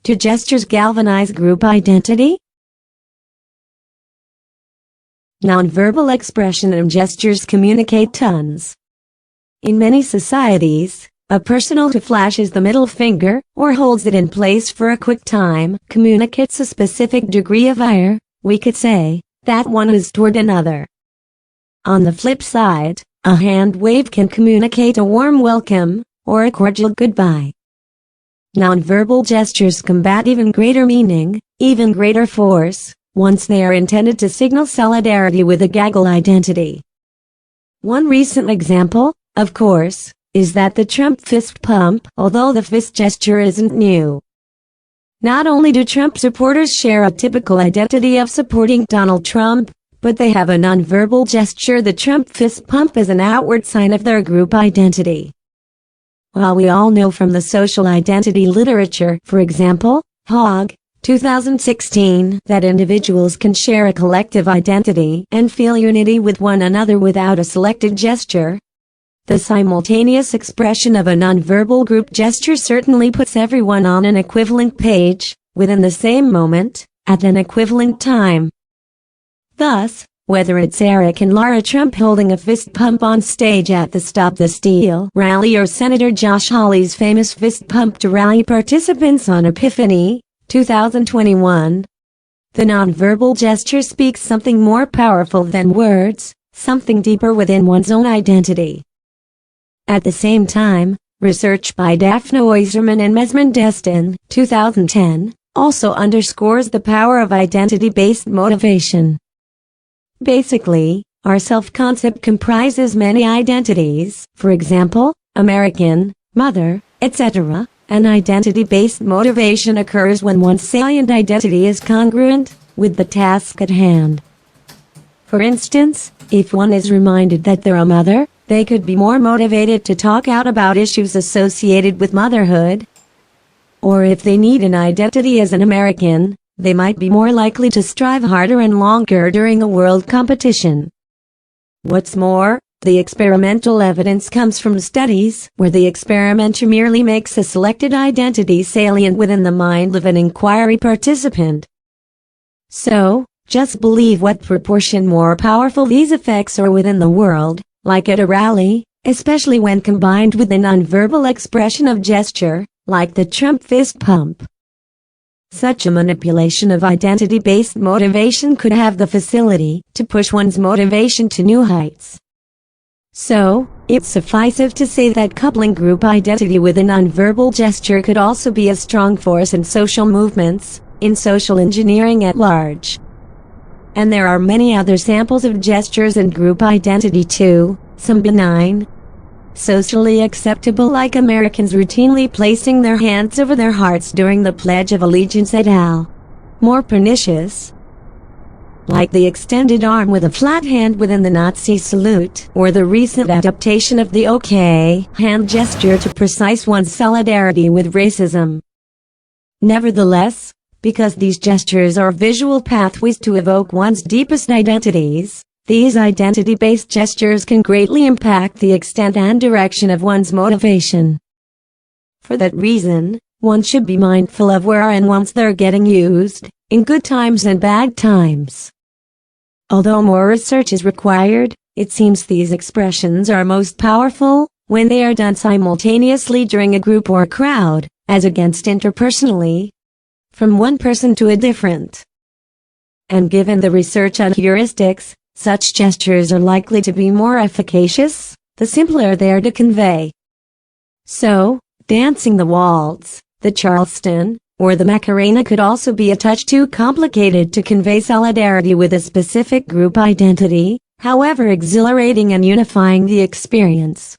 Do gestures galvanize group identity? Nonverbal expression and gestures communicate tons. In many societies, a person who flashes the middle finger, or holds it in place for a quick time, communicates a specific degree of ire. We could say that one is toward another. On the flip side, a hand wave can communicate a warm welcome, or a cordial goodbye. Nonverbal gestures combat even greater meaning, even greater force, once they are intended to signal solidarity with a gaggle identity. One recent example, of course, is that the Trump fist pump, although the fist gesture isn't new. Not only do Trump supporters share a typical identity of supporting Donald Trump, but they have a nonverbal gesture. The Trump fist pump is an outward sign of their group identity. While we all know from the social identity literature, for example, Hogg, 2016, that individuals can share a collective identity and feel unity with one another without a selected gesture, the simultaneous expression of a nonverbal group gesture certainly puts everyone on an equivalent page, within the same moment, at an equivalent time. Thus, whether it's Eric and Lara Trump holding a fist pump on stage at the Stop the Steal rally, or Senator Josh Hawley's famous fist pump to rally participants on Epiphany, 2021, the nonverbal gesture speaks something more powerful than words, something deeper within one's own identity. At the same time, research by Daphne Oyserman and Mesmond Destin, 2010, also underscores the power of identity-based motivation. Basically, our self-concept comprises many identities, for example, American, mother, etc., and identity-based motivation occurs when one's salient identity is congruent with the task at hand. For instance, if one is reminded that they're a mother, they could be more motivated to talk out about issues associated with motherhood. Or if they need an identity as an American, they might be more likely to strive harder and longer during a world competition. What's more, the experimental evidence comes from studies where the experimenter merely makes a selected identity salient within the mind of an inquiry participant. So, just believe what proportion more powerful these effects are within the world, like at a rally, especially when combined with the nonverbal expression of gesture, like the Trump fist pump. Such a manipulation of identity-based motivation could have the facility to push one's motivation to new heights. So, it's suffice to say that coupling group identity with a nonverbal gesture could also be a strong force in social movements, in social engineering at large. And there are many other samples of gestures and group identity too, some benign, socially acceptable, like Americans routinely placing their hands over their hearts during the Pledge of Allegiance et al. More pernicious, like the extended arm with a flat hand within the Nazi salute, or the recent adaptation of the OK hand gesture to precise one's solidarity with racism. Nevertheless, because these gestures are visual pathways to evoke one's deepest identities, these identity-based gestures can greatly impact the extent and direction of one's motivation. For that reason, one should be mindful of where and once they're getting used, in good times and bad times. Although more research is required, it seems these expressions are most powerful when they are done simultaneously during a group or crowd, as against interpersonally, from one person to a different. And given the research on heuristics, such gestures are likely to be more efficacious, the simpler they are to convey. So, dancing the waltz, the Charleston, or the Macarena could also be a touch too complicated to convey solidarity with a specific group identity, however exhilarating and unifying the experience.